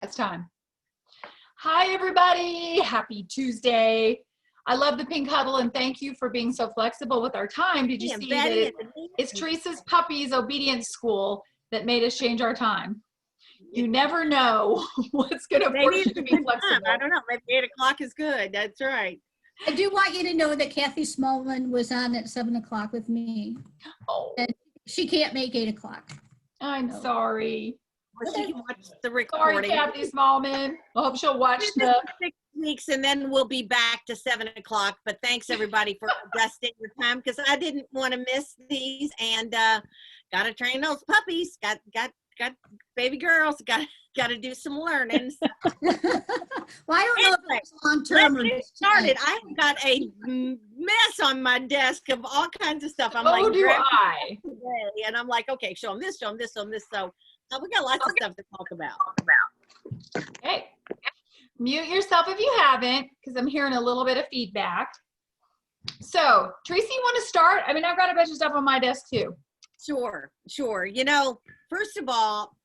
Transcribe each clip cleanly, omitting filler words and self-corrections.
it's time. Hi, everybody. Happy Tuesday. I love the Pink Huddle, and thank you for being so flexible with our time. Did you see that it's Teresa's Puppies Obedience School that made us change our time? You never know what's going to force you to be flexible. I don't know. Maybe 8 o'clock is good. That's right. I do want you to know that Kathy Smallman was on at 7 o'clock with me. Oh. And she can't make 8 o'clock. I'm sorry. Well, she can watch the recording. Sorry, Kathy Smallman. I hope she'll watch the 6 weeks, and then we'll be back to 7 o'clock. But thanks everybody for adjusting your time, because I didn't want to miss these, and got to train those puppies. Got baby girls. Got to do some learning. Well, I don't know if it's long term. Let's get started. I have got a mess on my desk of all kinds of stuff. I'm oh, do I? Today, and I'm like, okay, show them this, show them this, show them this. So we got lots of stuff to talk about. Okay. Mute yourself if you haven't, because I'm hearing a little bit of feedback. So, Tracy, you want to start? I mean, I've got a bunch of stuff on my desk too. Sure. You know, first of all,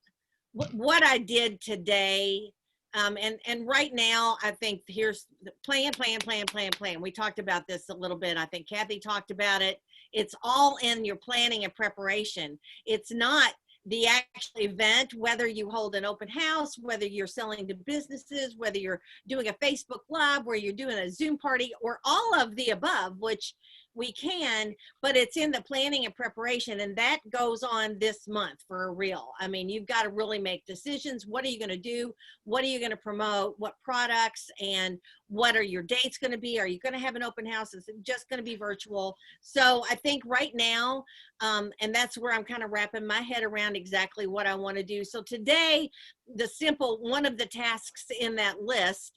what I did today, and right now, I think here's the plan. We talked about this a little bit. I think Kathy talked about it. It's all in your planning and preparation. It's not the actual event, whether you hold an open house, whether you're selling to businesses, whether you're doing a Facebook Live, where you're doing a Zoom party, or all of the above, which we can, but it's in the planning and preparation, and that goes on this month for real. I mean, you've got to really make decisions. What are you going to do? What are you going to promote? What products, and what are your dates going to be? Are you going to have an open house? Is it just going to be virtual? So I think right now, and that's where I'm kind of wrapping my head around exactly what I want to do. So today, one of the tasks in that list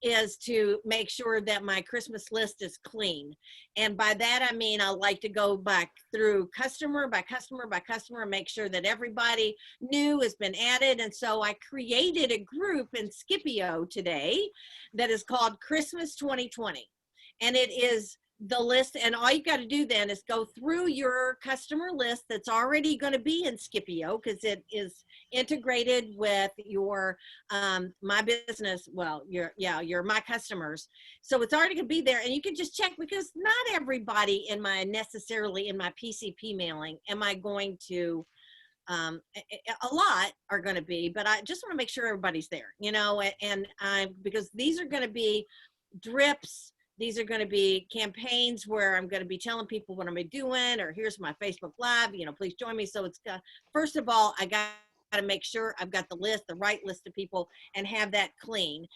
is to make sure that my Christmas list is clean. And by that, I mean, I like to go back through customer by customer by customer and make sure that everybody new has been added. And so I created a group in Scipio today that is called Christmas 2020. And it is the list, and all you got to do then is go through your customer list that's already going to be in Scipio, because it is integrated with your my business, well, your my customers. So it's already going to be there, and you can just check, because not everybody necessarily in my PCP mailing am I going to a lot are going to be, but I just want to make sure everybody's there, you know, and because these are going to be drips. These are going to be campaigns where I'm going to be telling people what I'm doing, or here's my Facebook Live, you know, please join me. So it's first of all, I got to make sure I've got the right list of people, and have that clean.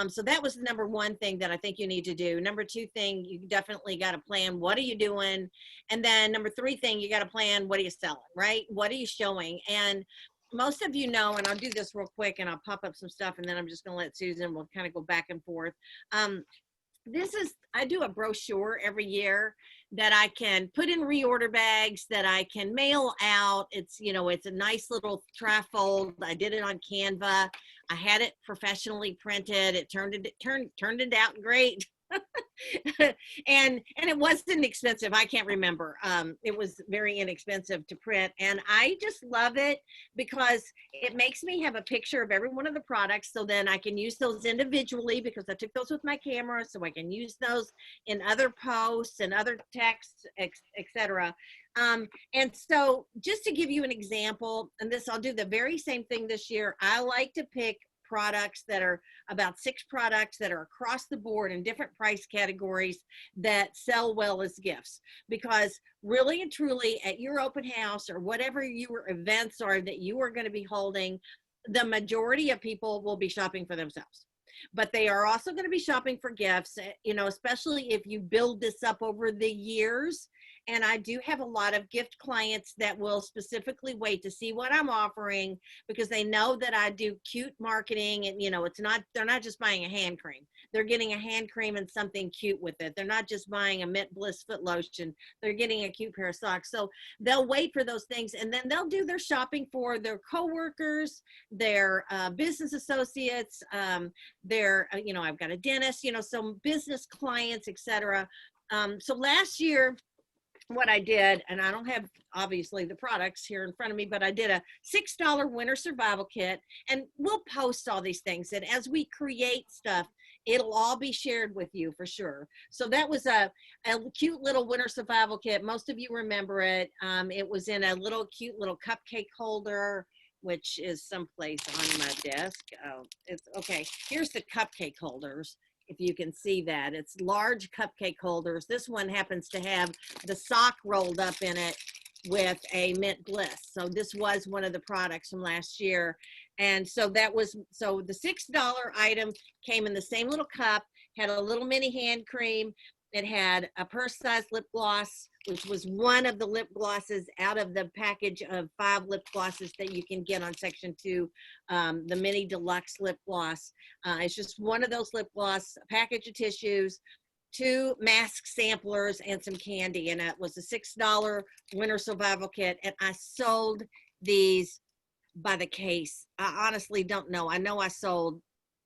So that was the number one thing that I think you need to do. Number two thing, you definitely got to plan, what are you doing? And then number three thing, you got to plan, what are you selling, right? What are you showing? And most of you know, and I'll do this real quick, and I'll pop up some stuff, and then I'm just going to let Susan, we'll kind of go back and forth. I do a brochure every year that I can put in reorder bags, that I can mail out. It's, you know, it's a nice little trifold. I did it on Canva. I had it professionally printed. It turned it out great. and it wasn't expensive. I can't remember. It was very inexpensive to print, and I just love it because it makes me have a picture of every one of the products, so then I can use those individually, because I took those with my camera, so I can use those in other posts and other texts, etc. And so just to give you an example, and I'll do the very same thing this year. I like to pick products that are about 6 products that are across the board in different price categories that sell well as gifts, because really and truly at your open house or whatever your events are that you are going to be holding, the majority of people will be shopping for themselves, but they are also going to be shopping for gifts, you know, especially if you build this up over the years. And I do have a lot of gift clients that will specifically wait to see what I'm offering, because they know that I do cute marketing, and, you know, they're not just buying a hand cream. They're getting a hand cream and something cute with it. They're not just buying a Mint Bliss foot lotion. They're getting a cute pair of socks. So they'll wait for those things, and then they'll do their shopping for their coworkers, their business associates, you know, I've got a dentist, you know, some business clients, etc. So last year, what I did, and I don't have obviously the products here in front of me, but I did a $6 winter survival kit, and we'll post all these things. And as we create stuff, it'll all be shared with you for sure. So that was a cute little winter survival kit. Most of you remember it. It was in a cute little cupcake holder, which is someplace on my desk. Oh, it's okay. Here's the cupcake holders. If you can see that, it's large cupcake holders. This one happens to have the sock rolled up in it with a mint bliss. So this was one of the products from last year. And so that was, so the $6 item came in the same little cup, had a little mini hand cream. It had a purse-sized lip gloss, which was one of the lip glosses out of the package of 5 lip glosses that you can get on section 2, the mini deluxe lip gloss. It's just one of those lip gloss, a package of tissues, 2 mask samplers, and some candy. And it was a $6 winter survival kit. And I sold these by the case. I honestly don't know. I know I sold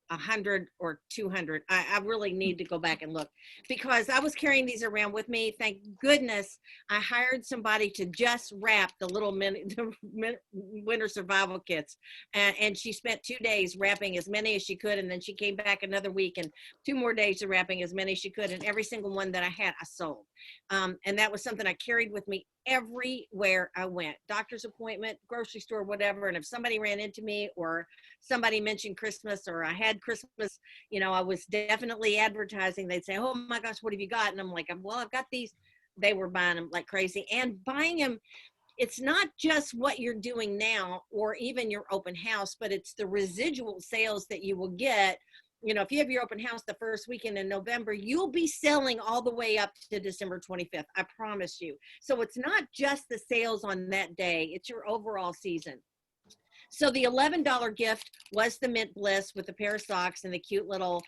100 or 200. I really need to go back and look, because I was carrying these around with me. Thank goodness I hired somebody to just wrap the little winter survival kits, and she spent 2 days wrapping as many as she could, and then she came back another week and 2 more days of wrapping as many as she could, and every single one that I had I sold. And that was something I carried with me everywhere I went, doctor's appointment, grocery store, whatever. And if somebody ran into me or somebody mentioned Christmas or I had Christmas, you know, I was definitely advertising. They'd say, oh my gosh, what have you got? And I'm like, well, I've got these. They were buying them like crazy, and buying them. It's not just what you're doing now or even your open house, but it's the residual sales that you will get. You know, if you have your open house the first weekend in November, you'll be selling all the way up to December 25th. I promise you. So it's not just the sales on that day. It's your overall season. So the $11 gift was the mint bliss with a pair of socks and the cute little,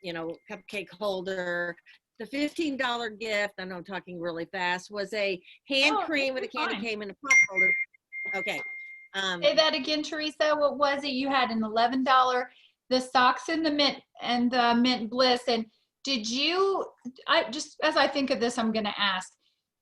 you know, cupcake holder. The $15 gift, I know I'm talking really fast, was a hand cream with a candy cane and a pot holder. Okay. Say that again, Teresa. What was it? You had an $11, the socks and the mint bliss. And did you, just as I think of this, I'm going to ask,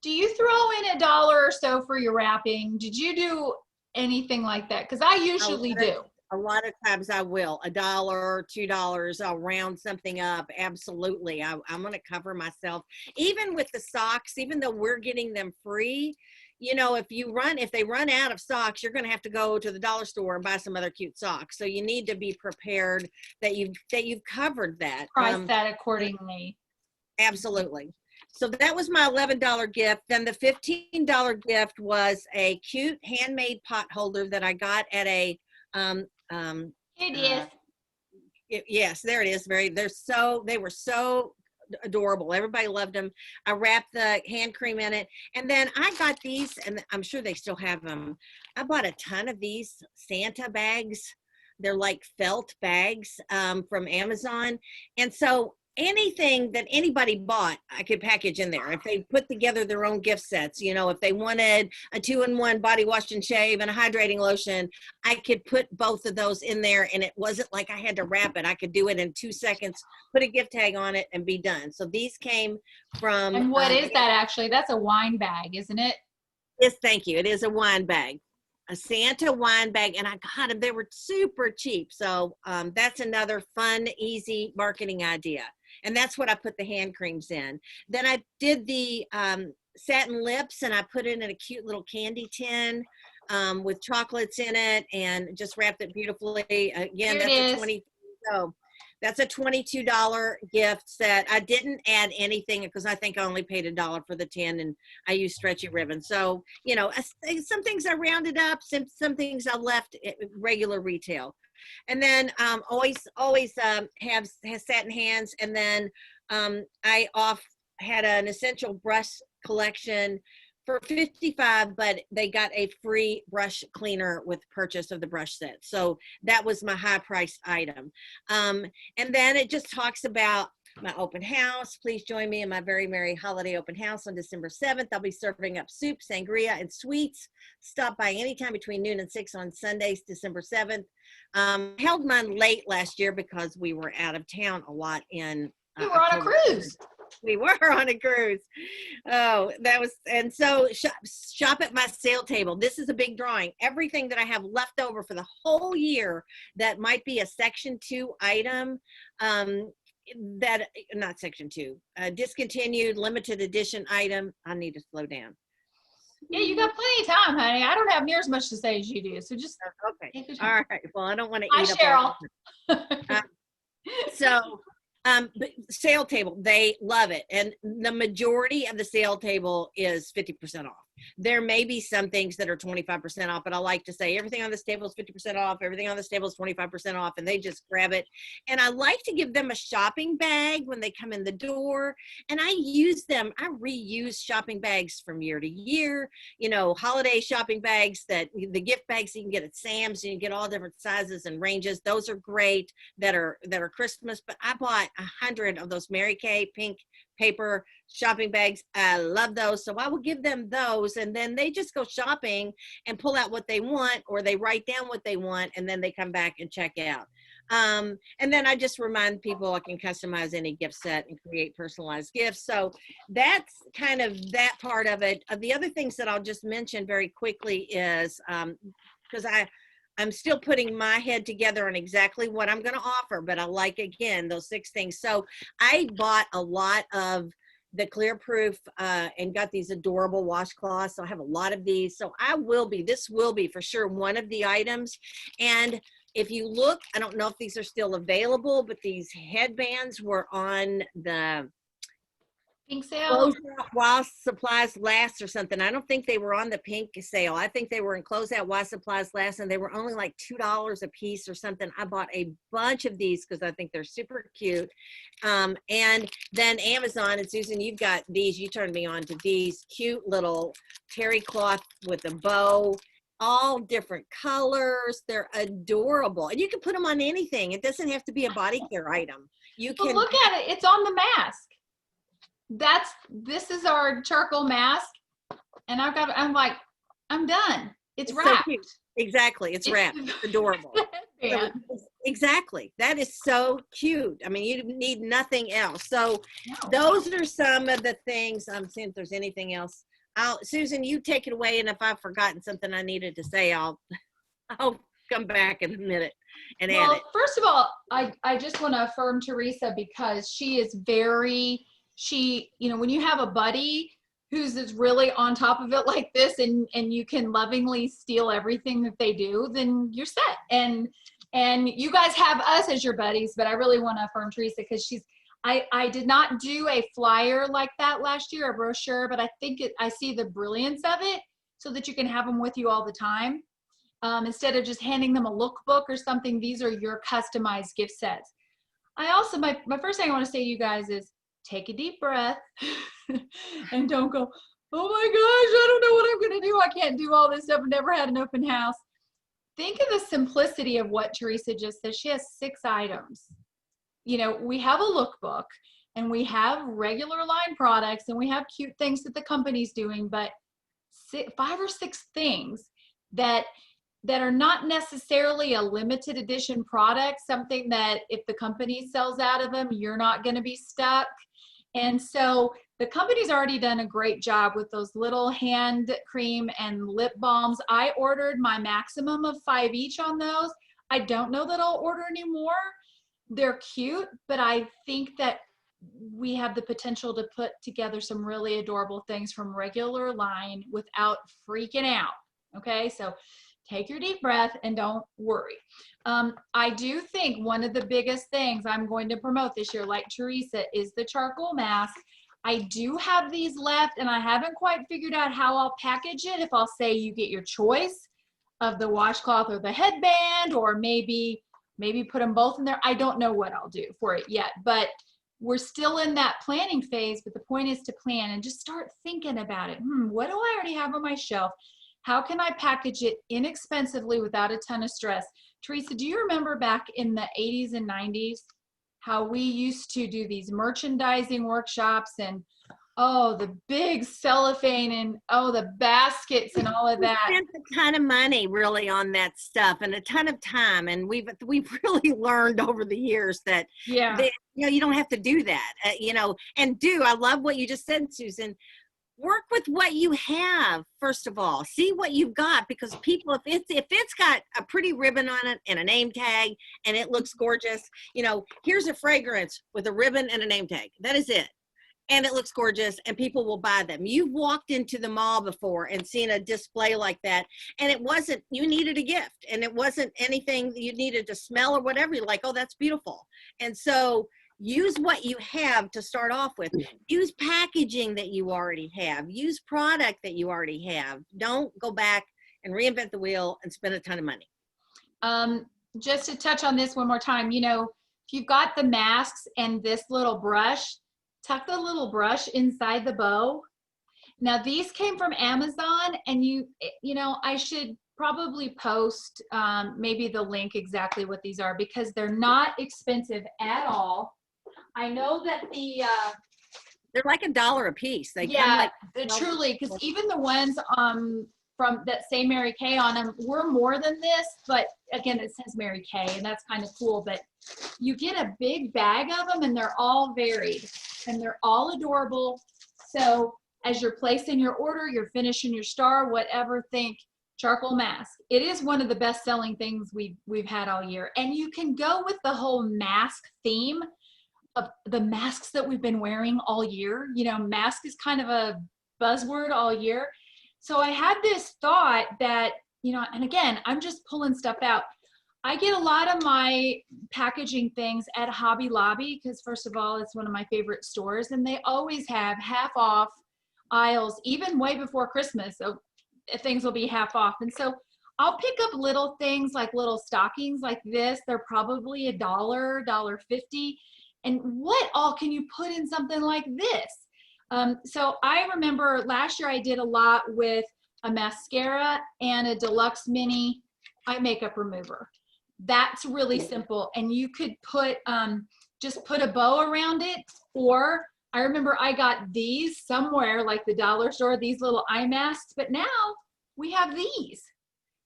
do you throw in $1 or so for your wrapping? Did you do anything like that? Because I usually do. A lot of times I will. $1, $2, I'll round something up. Absolutely. I'm going to cover myself. Even with the socks, even though we're getting them free, you know, if they run out of socks, you're going to have to go to the dollar store and buy some other cute socks. So you need to be prepared that you've covered that. Price that accordingly. Absolutely. So that was my $11 gift. Then the $15 gift was a cute handmade pot holder that I got at a yes, there it is. They were so adorable. Everybody loved them. I wrapped the hand cream in it, and then I got these, and I'm sure they still have them. I bought a ton of these Santa bags. They're like felt bags from Amazon, and so anything that anybody bought, I could package in there. If they put together their own gift sets, you know, if they wanted a 2-in-1 body wash and shave and a hydrating lotion, I could put both of those in there, and it wasn't like I had to wrap it. I could do it in 2 seconds, put a gift tag on it, and be done. So these came from. And what is that actually? That's a wine bag, isn't it? Yes, thank you. It is a wine bag. A Santa wine bag, and I got them. They were super cheap. So that's another fun, easy marketing idea. And that's what I put the hand creams in. Then I did the satin lips, and I put it in a cute little candy tin with chocolates in it, and just wrapped it beautifully. Again, that's a $22 gift set. I didn't add anything because I think I only paid $1 for the tin, and I used stretchy ribbon. So, you know, some things I rounded up, some things I left at regular retail. And then always have satin hands. And then I had an essential brush collection for $55, but they got a free brush cleaner with purchase of the brush set. So that was my high priced item. And then it just talks about my open house. Please join me in my very merry holiday open house on December 7th. I'll be serving up soup, sangria, and sweets. Stop by anytime between noon and 6 on Sundays, December 7th. Held mine late last year because we were out of town a lot in you were on a cruise. We were on a cruise. Oh, that was, and so shop at my sale table. This is a big drawing. Everything that I have left over for the whole year that might be a section 2 item, that, not section 2, discontinued limited edition item. I need to slow down. Yeah, you got plenty of time, honey. I don't have near as much to say as you do, so just Okay. take your time. All right. Well, I don't want to Hi, eat up all Cheryl. So, but sale table, they love it. And the majority of the sale table is 50% off. There may be some things that are 25% off, but I like to say everything on this table is 50% off. Everything on this table is 25% off, and they just grab it. And I like to give them a shopping bag when they come in the door. And I use them. I reuse shopping bags from year to year, you know, holiday shopping bags, that the gift bags you can get at Sam's, you can get all different sizes and ranges. Those are great that are Christmas. But I bought 100 of those Mary Kay pink paper shopping bags. I love those. So I will give them those, and then they just go shopping and pull out what they want, or they write down what they want, and then they come back and check out. And then I just remind people I can customize any gift set and create personalized gifts. So that's kind of that part of it. The other things that I'll just mention very quickly is, because I'm still putting my head together on exactly what I'm going to offer, but I like, again, those 6 things. So I bought a lot of the clear proof and got these adorable washcloths. So I have a lot of these. So this will be for sure one of the items. And if you look, I don't know if these are still available, but these headbands were on the Pink sale. Close out while supplies last or something. I don't think they were on the pink sale. I think they were in close out while supplies last, and they were only like $2 a piece or something. I bought a bunch of these because I think they're super cute. And then Amazon, and Susan, you've got these. You turned me on to these cute little terry cloth with a bow, all different colors. They're adorable, and you can put them on anything. It doesn't have to be a body care item. You But can look at it. It's on the mask. This is our charcoal mask, and I'm like, I'm done. It's so wrapped. cute. Exactly. It's wrapped. It's adorable. So, exactly. That is so cute. I mean, you need nothing else. So those are some of the things. I'm seeing if there's anything else. Susan, you take it away, and if I've forgotten something I needed to say, I'll come back in a minute and add it. First of all, I just want to affirm Teresa, because she is when you have a buddy who's is really on top of it like this, and you can lovingly steal everything that they do, then you're set. And you guys have us as your buddies, but I really want to affirm Teresa, because I did not do a flyer like that last year, a brochure, but I think I see the brilliance of it, so that you can have them with you all the time. Instead of just handing them a lookbook or something, these are your customized gift sets. I also, my first thing I want to say to you guys is, take a deep breath and don't go, oh my gosh, I don't know what I'm going to do. I can't do all this stuff. I've never had an open house. Think of the simplicity of what Teresa just said. She has 6 items. You know, we have a lookbook, and we have regular line products, and we have cute things that the company's doing, but 5 or 6 things that are not necessarily a limited edition product, something that if the company sells out of them, you're not going to be stuck. And so the company's already done a great job with those little hand cream and lip balms. I ordered my maximum of 5 each on those. I don't know that I'll order any more. They're cute, but I think that we have the potential to put together some really adorable things from regular line without freaking out. Okay, so take your deep breath and don't worry. I do think one of the biggest things I'm going to promote this year, like Teresa, is the charcoal mask. I do have these left, and I haven't quite figured out how I'll package it. If I'll say you get your choice of the washcloth or the headband, or maybe put them both in there. I don't know what I'll do for it yet, but we're still in that planning phase. But the point is to plan and just start thinking about it. What do I already have on my shelf? How can I package it inexpensively without a ton of stress? Teresa, do you remember back in the 80s and 90s how we used to do these merchandising workshops, and the big cellophane, and the baskets and all of that? We spent a ton of money really on that stuff, and a ton of time, and we've really learned over the years that You know, you don't have to do that, you know, and I love what you just said, Susan. Work with what you have, first of all. See what you've got, because people, if it's got a pretty ribbon on it and a name tag and it looks gorgeous, you know, here's a fragrance with a ribbon and a name tag. That is it. And it looks gorgeous and people will buy them. You've walked into the mall before and seen a display like that, and it wasn't, you needed a gift, and it wasn't anything that you needed to smell or whatever. You're like, oh, that's beautiful. And so use what you have to start off with. Use packaging that you already have. Use product that you already have. Don't go back and reinvent the wheel and spend a ton of money. Just to touch on this one more time, you know, if you've got the masks and this little brush, tuck the little brush inside the bow. Now these came from Amazon, and you know, I should probably post maybe the link exactly what these are, because they're not expensive at all. I know that they're like $1 a piece. They yeah, come like truly, because even the ones from that say Mary Kay on them were more than this, but again, it says Mary Kay, and that's kind of cool. But you get a big bag of them, and they're all varied, and they're all adorable. So as you're placing your order, you're finishing your star, whatever, think charcoal mask. It is one of the best selling things we've had all year. And you can go with the whole mask theme of the masks that we've been wearing all year. You know, mask is kind of a buzzword all year. So I had this thought that, you know, and again, I'm just pulling stuff out. I get a lot of my packaging things at Hobby Lobby, because first of all, it's one of my favorite stores, and they always have half off aisles, even way before Christmas. So things will be half off. And so I'll pick up little things like little stockings like this. They're probably $1, $1.50. And what all can you put in something like this? So I remember last year I did a lot with a mascara and a deluxe mini eye makeup remover. That's really simple. And you could put, just put a bow around it. Or I remember I got these somewhere, like the dollar store, these little eye masks, but now we have these,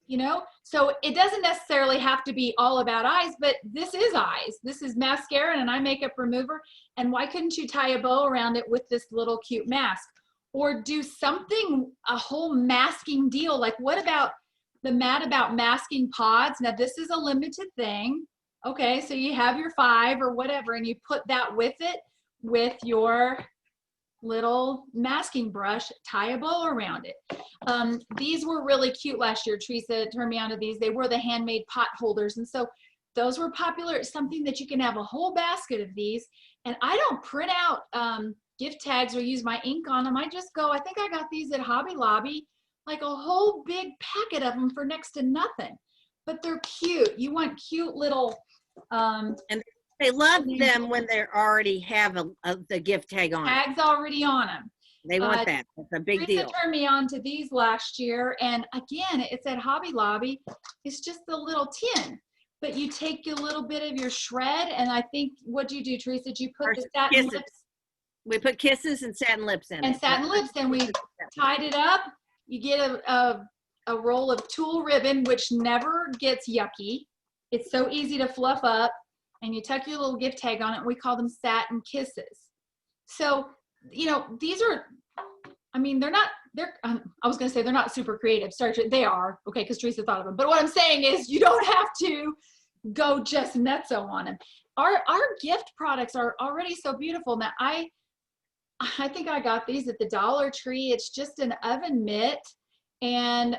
you know? So it doesn't necessarily have to be all about eyes, but this is eyes. This is mascara and an eye makeup remover. And why couldn't you tie a bow around it with this little cute mask? Or do something, a whole masking deal. Like what about the Mad About masking pods? Now this is a limited thing. Okay, so you have your 5 or whatever, and you put that with it, with your little masking brush, tie a bow around it. These were really cute last year. Teresa turned me on to these. They were the handmade pot holders. And so those were popular. It's something that you can have a whole basket of these. And I don't print out gift tags or use my ink on them. I just go, I think I got these at Hobby Lobby, like a whole big packet of them for next to nothing. But they're cute. You want cute little, and they love them when they already have the gift tag on. Tags already on them. They want that. It's a big Teresa deal. turned me on to these last year, and again, it's at Hobby Lobby. It's just a little tin, but you take a little bit of your shred, and I think, what do you do, Teresa? Did you put the satin kisses. lips? We put kisses and satin lips in And it. satin lips, and we tied it up. You get a roll of tulle ribbon, which never gets yucky. It's so easy to fluff up, and you tuck your little gift tag on it. And we call them satin kisses. So, you know, these are, I mean, I was going to say they're not super creative. Sorry, they are, okay, because Teresa thought of them. But what I'm saying is you don't have to go just nutso on them. Our gift products are already so beautiful. Now, I think I got these at the Dollar Tree. It's just an oven mitt and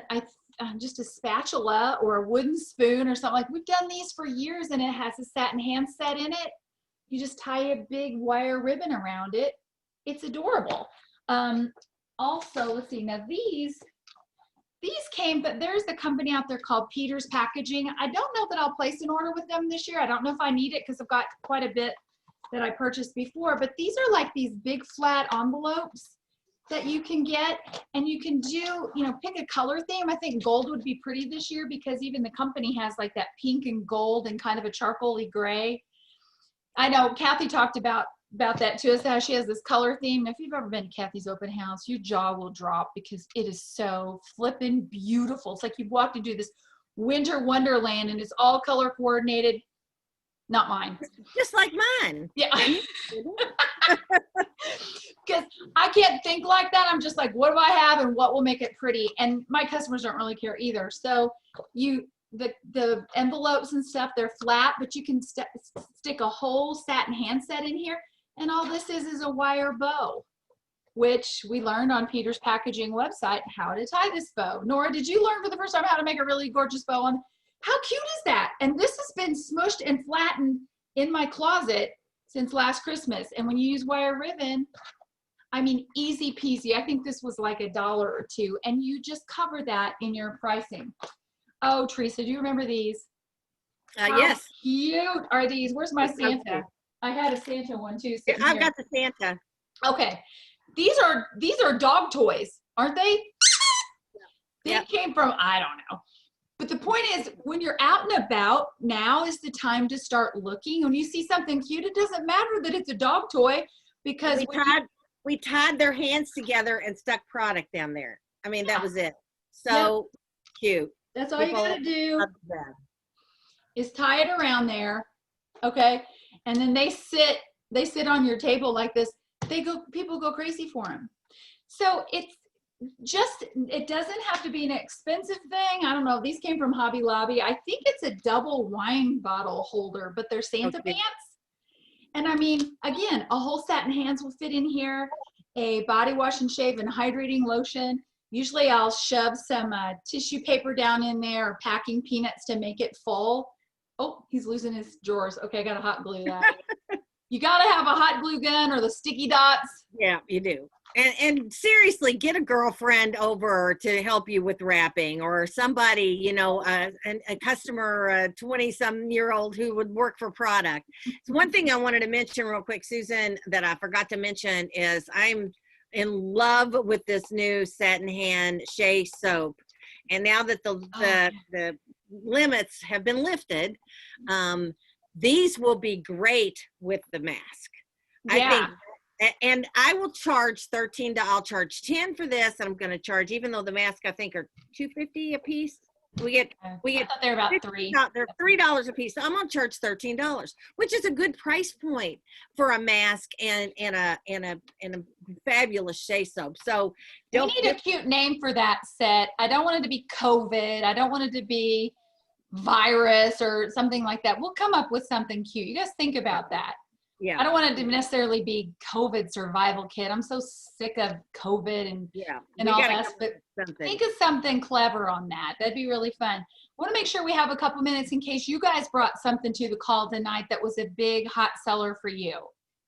just a spatula or a wooden spoon or something. Like, we've done these for years, and it has a satin handset in it. You just tie a big wire ribbon around it. It's adorable. Also, let's see, now these came, but there's a company out there called Peters Packaging. I don't know that I'll place an order with them this year. I don't know if I need it because I've got quite a bit that I purchased before, but these are like these big flat envelopes that you can get, and you can do, you know, pick a color theme. I think gold would be pretty this year because even the company has like that pink and gold and kind of a charcoaly gray. I know Kathy talked about that to us, how she has this color theme. If you've ever been to Kathy's open house, your jaw will drop because it is so flippin' beautiful. It's like you've walked into this winter wonderland and it's all color coordinated. Not mine. Just like mine. Yeah. Because I can't think like that. I'm just like, what do I have and what will make it pretty? And my customers don't really care either. So the envelopes and stuff, they're flat, but you can stick a whole satin handset in here. And all this is a wire bow, which we learned on Peter's Packaging website, how to tie this bow. Nora, did you learn for the first time how to make a really gorgeous bow on? How cute is that? And this has been smushed and flattened in my closet since last Christmas. And when you use wire ribbon, I mean, easy peasy. I think this was like $1 or $2, and you just cover that in your pricing. Oh, Teresa, do you remember these? Yes. How cute are these? Where's my Santa? I had a Santa one too. I've got the Santa. Okay. These are dog toys, aren't they? They came from, I don't know. But the point is, when you're out and about, now is the time to start looking. When you see something cute, it doesn't matter that it's a dog toy, because we tied their hands together and stuck product down there. I mean, that was it. So cute. That's all you gotta do is tie it around there, okay? And then they sit on your table like this. People go crazy for them. So it doesn't have to be an expensive thing. I don't know. These came from Hobby Lobby. I think it's a double wine bottle holder, but they're Santa pants. And I mean, again, a whole satin hands will fit in here, a body wash and shave and hydrating lotion. Usually I'll shove some tissue paper down in there, or packing peanuts to make it full. Oh, he's losing his drawers. Okay, I got to hot glue that. You got to have a hot glue gun or the sticky dots. Yeah, you do. And seriously, get a girlfriend over to help you with wrapping, or somebody, you know, a customer, a 20-some-year-old who would work for product. So one thing I wanted to mention real quick, Susan, that I forgot to mention is I'm in love with this new Satin Hand Shea soap. And now that the limits have been lifted, these will be great with the mask. I think. And I will charge $13. I'll charge $10 for this. I'm going to charge, even though the masks I think are $2.50 a piece. We get. I thought they're about $3. They're $3 a piece. So I'm going to charge $13, which is a good price point for a mask and a fabulous Shea soap. So we need a cute name for that set. I don't want it to be COVID. I don't want it to be virus or something like that. We'll come up with something cute. You guys think about that. Yeah. I don't want it to necessarily be COVID survival kit. I'm so sick of COVID and all that. But think of something clever on that. That'd be really fun. I want to make sure we have a couple minutes in case you guys brought something to the call tonight that was a big hot seller for you.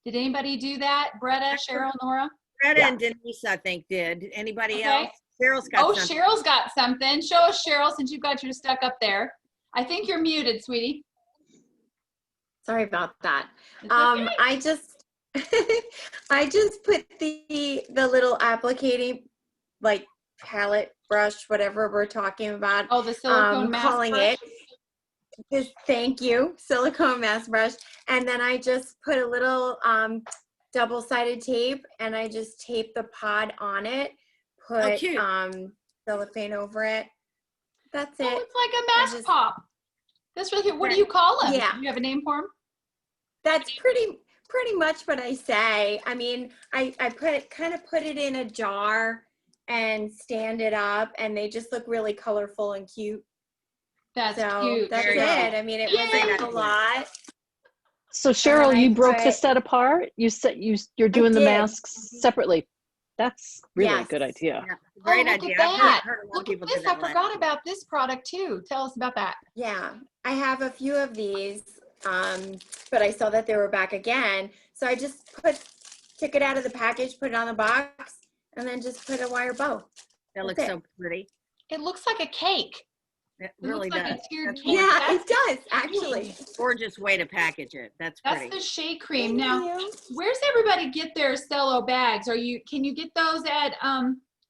Did anybody do that? Bretta, Cheryl, Nora? Bretta and Denise, I think, did. Anybody else? Cheryl's got something. Cheryl's got something. Show us, Cheryl, since you've got your stuck up there. I think you're muted, sweetie. Sorry about that. It's okay. I just put the little applicating, like, palette brush, whatever we're talking about. Oh, the silicone mask calling brush? it. Thank you, silicone mask brush. And then I just put a little double-sided tape, and I just tape the pod on it. Put cellophane over it. That's it. Oh, it's like a mask pop. That's really cute. What do you call them? Yeah. Do you have a name for them? That's pretty much what I say. I mean, I kind of put it in a jar and stand it up, and they just look really colorful and cute. That's cute. That's it. I mean, it wasn't a lot. So Cheryl, you broke the set apart. You said you're doing the masks separately. That's really a good idea. Yeah, great look idea. At that. Look at this. I forgot about this product too. Tell us about that. Yeah, I have a few of these, but I saw that they were back again. So I just took it out of the package, put it on the box, and then just put a wire bow. That looks so pretty. It looks like a cake. It really looks does. like a tiered cake. Yeah, it does, actually. Gorgeous way to package it. That's pretty. That's the Shea Cream. Now, where's everybody get their Cello bags? Can you get those at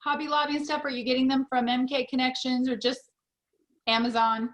Hobby Lobby and stuff? Are you getting them from MK Connections or just Amazon?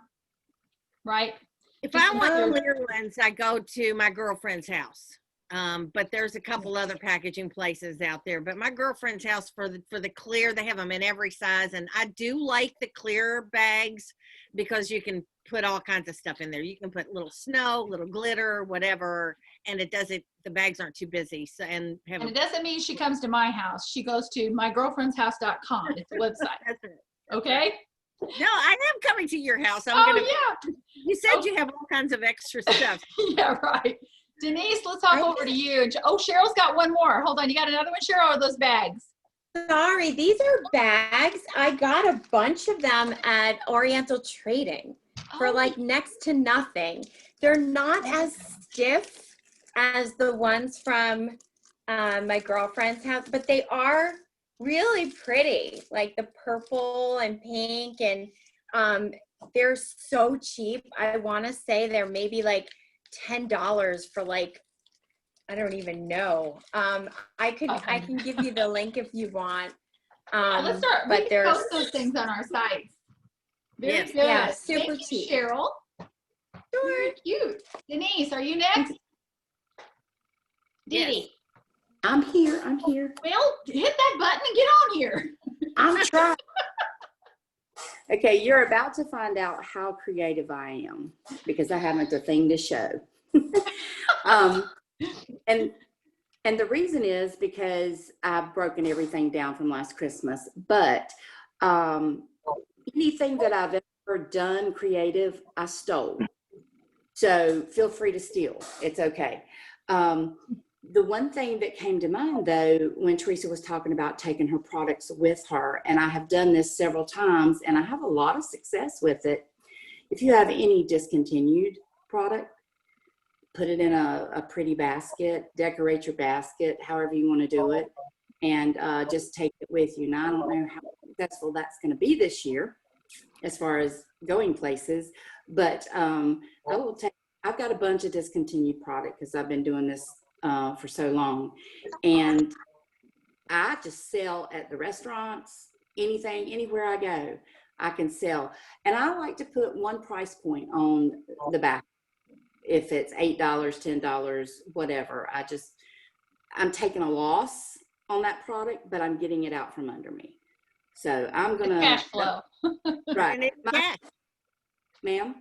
Right? If I want the clear ones, I go to my girlfriend's house. But there's a couple other packaging places out there. But my girlfriend's house for the clear, they have them in every size, and I do like the clear bags because you can put all kinds of stuff in there. You can put little snow, little glitter, whatever, and it doesn't. The bags aren't too busy. So and it doesn't mean she comes to my house. She goes to mygirlfriendshouse.com. It's a website. That's it. Okay. No, I am coming to your house. Yeah. You said you have all kinds of extra stuff. Yeah, right. Denise, let's hop over to you. Oh, Cheryl's got one more. Hold on. You got another one, Cheryl, or those bags? Sorry, these are bags. I got a bunch of them at Oriental Trading for like next to nothing. They're not as stiff as the ones from my girlfriend's house, but they are really pretty, like the purple and pink, and they're so cheap. I want to say they're maybe like $10 for like, I don't even know. I can give you the link if you want. Let's start. But We can there's post those things on our sites. Very good. Yeah, super Thank cheap. you, Cheryl. Very cute. Denise, are you next? Yes. Didi. I'm here. I'm here. Well, hit that button and get on here. I'm trying. Okay, you're about to find out how creative I am because I haven't a thing to show. And the reason is because I've broken everything down from last Christmas. But anything that I've ever done creative, I stole. So feel free to steal. It's okay. The one thing that came to mind, though, when Teresa was talking about taking her products with her, and I have done this several times, and I have a lot of success with it. If you have any discontinued product, put it in a pretty basket, decorate your basket, however you want to do it, and just take it with you. Now, I don't know how successful that's going to be this year as far as going places, but I've got a bunch of discontinued product because I've been doing this for so long, and I just sell at the restaurants, anything, anywhere I go, I can sell. And I like to put one price point on the back. If it's $8, $10, whatever, I'm taking a loss on that product, but I'm getting it out from under me. So I'm gonna cash flow. Right, Cash. ma'am.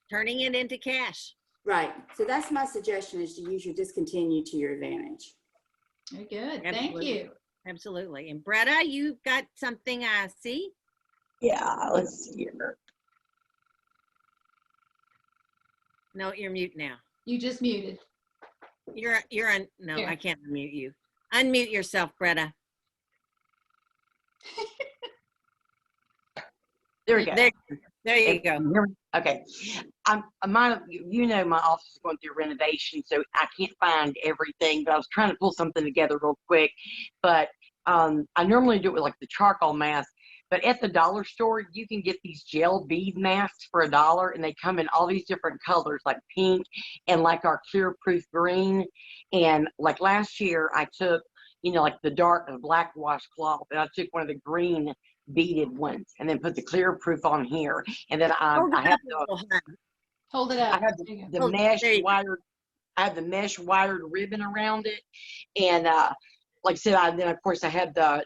Turning it into cash. Right. So that's my suggestion, is to use your discontinued to your advantage. Very good. Thank Absolutely. you. Absolutely. And Bretta, you got something I see? Yeah, let's see here. No, you're mute now. You just muted. You're on. No, Here. I can't unmute you. Unmute yourself, Bretta. There we go. There you go. Okay. My office is going through renovation, so I can't find everything, but I was trying to pull something together real quick. But I normally do it with like the charcoal mask, but at the dollar store, you can get these gel bead masks for $1, and they come in all these different colors, like pink and like our clear proof green. And like last year, I took, like the black washcloth, and I took one of the green beaded ones and then put the clear proof on here. And then I have Hold it up. I have the mesh wired. I have the mesh wired ribbon around it, and like I said, then of course I have the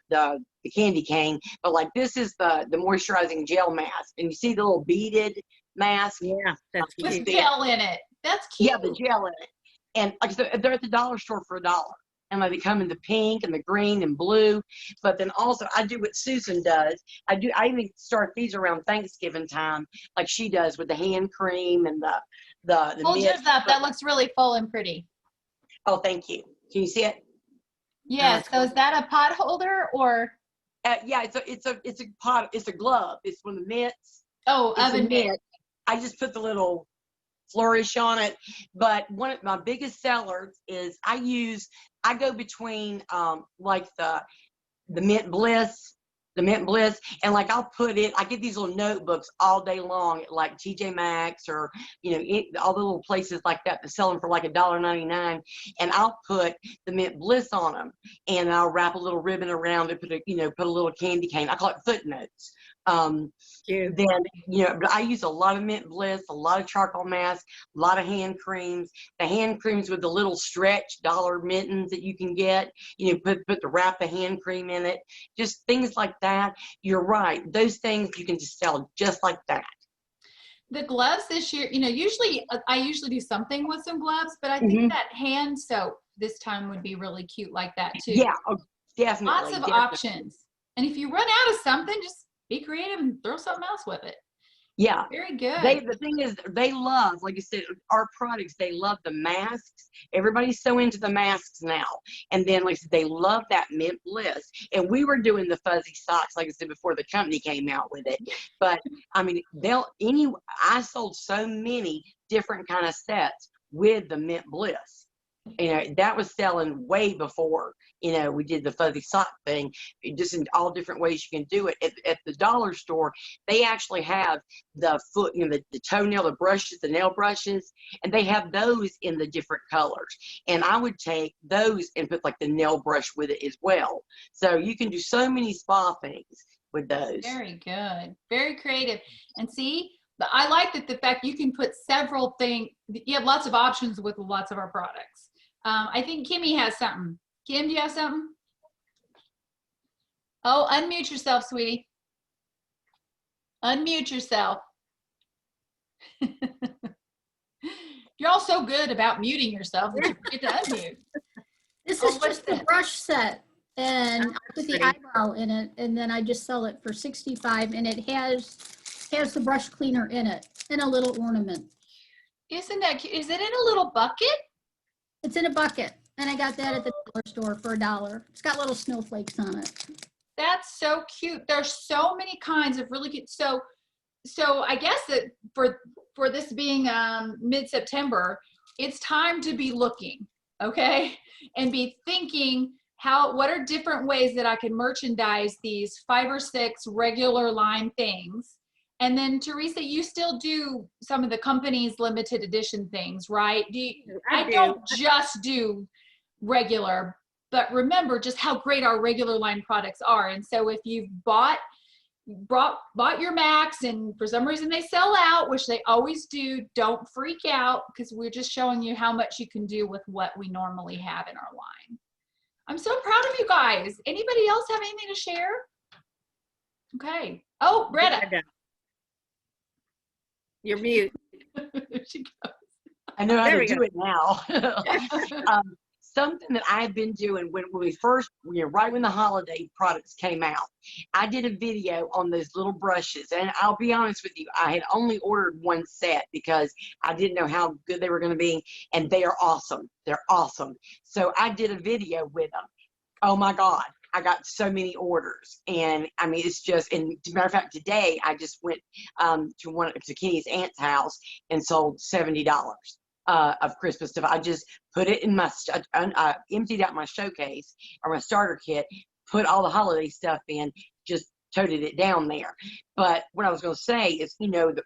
candy cane. But like this is the moisturizing gel mask, and you see the little beaded mask. Yeah, that's With cute. gel in it. That's cute. Yeah, the gel in it. And like I said, they're at the dollar store for $1. And like they come in the pink and the green and blue. But then also I do what Susan does. I even start these around Thanksgiving time, like she does with the hand cream and the Hold mist. yours up. That looks really full and pretty. Oh, thank you. Can you see it? Yes. So is that a pot holder or? Yeah, it's a pot. It's a glove. It's one of the mitts. Oh, It's a oven mitt. mitt. I just put the little flourish on it. But one of my biggest sellers is I go between like the Mint Bliss, and like I'll put it. I get these little notebooks all day long at like TJ Maxx or all the little places like that sell them for like $1.99, and I'll put the Mint Bliss on them, and I'll wrap a little ribbon around it, put a little candy cane. I call it footnotes. Cute. Then, but I use a lot of Mint Bliss, a lot of charcoal mask, a lot of hand creams. The hand creams with the little stretch dollar mittens that you can get, wrap the hand cream in it, just things like that. You're right. Those things you can just sell just like that. The gloves this year, usually I usually do something with some gloves, but I think that hand soap this time would be really cute like that too. Yeah, definitely. Lots of options. And if you run out of something, just be creative and throw something else with it. Yeah. Very good. The thing is, they love, like you said, our products. They love the masks. Everybody's so into the masks now. And then, like I said, they love that Mint Bliss. And we were doing the fuzzy socks, like I said, before the company came out with it. But I mean, I sold so many different kind of sets with the Mint Bliss. That was selling way before, we did the fuzzy sock thing, just in all different ways you can do it. At the dollar store, they actually have the foot, the toenail, the brushes, the nail brushes, and they have those in the different colors. And I would take those and put like the nail brush with it as well. So you can do so many spa things with those. Very good. Very creative. And see, I like that the fact you can put several things, you have lots of options with lots of our products. I think Kimmy has something. Kim, do you have something? Oh, unmute yourself, sweetie. Unmute yourself. You're all so good about muting yourself that you forget to unmute. This is just the brush set, and I put the eyebrow in it, and then I just sell it for $65, and it has the brush cleaner in it and a little ornament. Isn't that cute? Is it in a little bucket? It's in a bucket, and I got that at the dollar store for $1. It's got little snowflakes on it. That's so cute. There's so many kinds of really cute. So I guess that for this being mid-September, it's time to be looking, okay, and be thinking what are different ways that I can merchandise these 5 or 6 regular line things. And then Teresa, you still do some of the company's limited edition things, right? I don't just do regular, but remember just how great our regular line products are. And so if you've bought your Macs and for some reason they sell out, which they always do, don't freak out, because we're just showing you how much you can do with what we normally have in our line. I'm so proud of you guys. Anybody else have anything to share? Okay. Oh, Bretta. You're mute. There she goes. I know how to do it now. Something that I've been doing when we first, right when the holiday products came out, I did a video on those little brushes. And I'll be honest with you, I had only ordered one set because I didn't know how good they were going to be. And they are awesome. They're awesome. So I did a video with them. Oh my God. I got so many orders, and I mean, it's just, and as a matter of fact, today I just went to Kenny's aunt's house and sold $70 of Christmas stuff. I just put it in I emptied out my showcase or my starter kit, put all the holiday stuff in, just toted it down there. But what I was going to say is,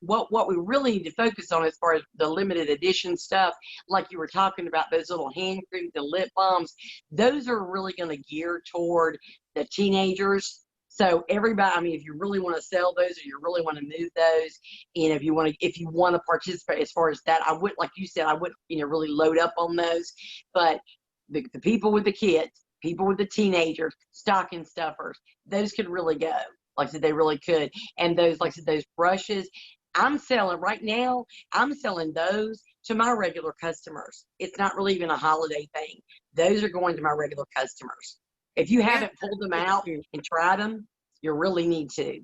what we really need to focus on as far as the limited edition stuff, like you were talking about, those little hand creams, the lip balms, those are really going to gear toward the teenagers. So everybody, I mean, if you really want to sell those or you really want to move those, and if you want to participate as far as that, I would, like you said, I would, really load up on those. But the people with the kids, people with the teenagers, stocking stuffers, those could really go. Like I said, they really could. And those, like I said, those brushes, I'm selling those to my regular customers. It's not really even a holiday thing. Those are going to my regular customers. If you haven't pulled them out and tried them, you really need to.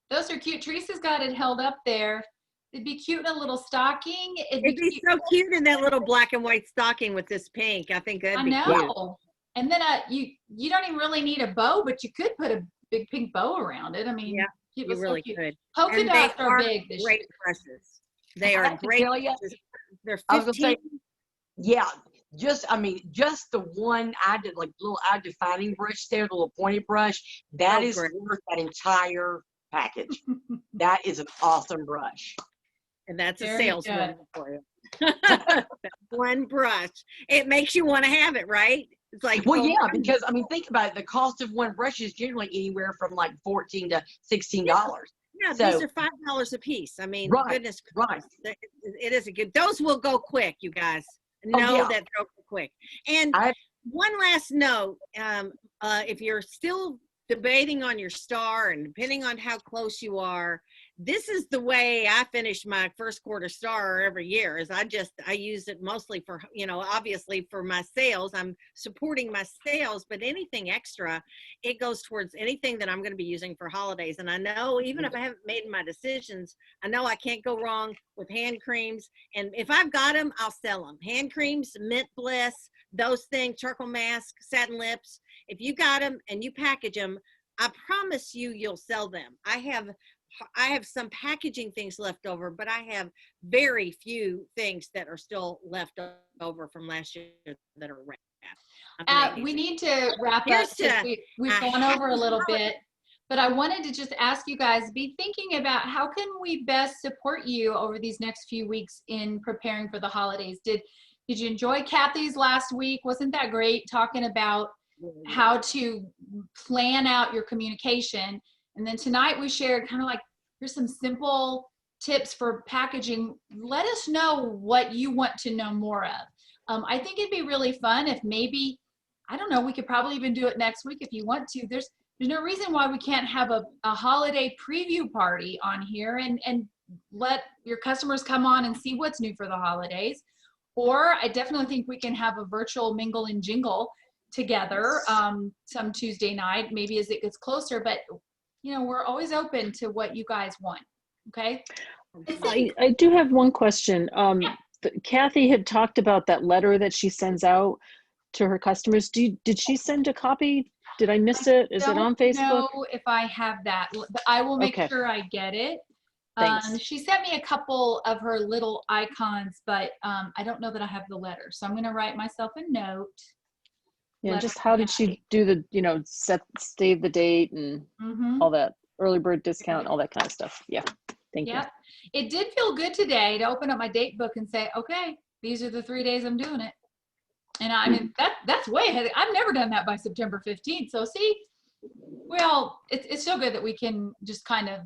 Those are cute. Teresa's got it held up there. It'd be cute in a little stocking. It'd be so cute in that little black and white stocking with this pink. I think that'd be cute. And then you don't even really need a bow, but you could put a big pink bow around it. I mean, yeah, you really could. Polka dots are big this great year. Brushes. They are great. They're 15. I was gonna say, yeah, just the one I did, like little eye defining brush there, the little pointed brush. That is worth that entire package. That is an awesome brush. And that's a saleswoman for you. One brush. It makes you want to have it, right? It's like, Well, oh, yeah, because I mean, think about it. The cost of one brush is generally anywhere from like $14 to $16. yeah, So- these are $5 a piece. I mean, Right, goodness right. gracious, it is a good. Those will go quick, you guys. Oh, Know yeah. that they'll go quick. And one last note: if you're still debating on your star, and depending on how close you are, this is the way I finish my first quarter star every year. Is I use it mostly for, obviously for my sales. I'm supporting my sales, but anything extra, it goes towards anything that I'm going to be using for holidays. And I know even if I haven't made my decisions, I know I can't go wrong with hand creams. And if I've got them, I'll sell them. Hand creams, Mint Bliss, those things, charcoal mask, satin lips. If you got them and you package them, I promise you'll sell them. I have some packaging things left over, but I have very few things that are still left over from last year that are wrapped. We need to wrap up because we've gone over a little bit, but I wanted to just ask you guys, be thinking about how can we best support you over these next few weeks in preparing for the holidays. Did you enjoy Kathy's last week? Wasn't that great, talking about how to plan out your communication? And then tonight we shared kind of like, here's some simple tips for packaging. Let us know what you want to know more of. I think it'd be really fun if maybe, I don't know, we could probably even do it next week if you want to. There's no reason why we can't have a holiday preview party on here and let your customers come on and see what's new for the holidays. Or I definitely think we can have a virtual mingle and jingle together some Tuesday night, maybe as it gets closer, but we're always open to what you guys want. Okay. I do have one question. Kathy had talked about that letter that she sends out to her customers. Did she send a copy? Did I miss it? Is it on Facebook? I don't know if I have that, but I will make sure I get it. Thanks. She sent me a couple of her little icons, but I don't know that I have the letter. So I'm going to write myself a note. Yeah, just how did she do the, save the date and all that, early bird discount, all that kind of stuff. Yeah, thank you. It did feel good today to open up my date book and say, okay, these are the 3 days I'm doing it. And I mean, that's way ahead. I've never done that by September 15th. So see, well, it's so good that we can just kind of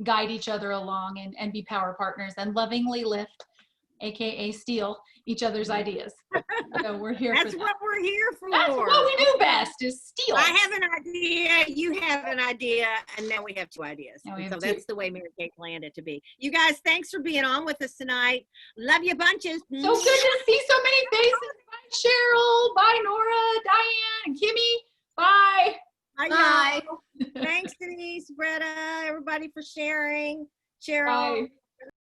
guide each other along and be power partners and lovingly lift, AKA steal, each other's ideas. So we're here That's for that. what we're here for. That's what we do best, is steal. I have an idea, you have an idea, and now we have two ideas. So that's the way Mary Kate planned it to be. You guys, thanks for being on with us tonight. Love you bunches. So good to see so many faces. Bye, Cheryl. Bye, Nora, Diane, and Kimmy. Bye. Bye. Thanks, Denise, Bretta, everybody for sharing. Cheryl. Bye.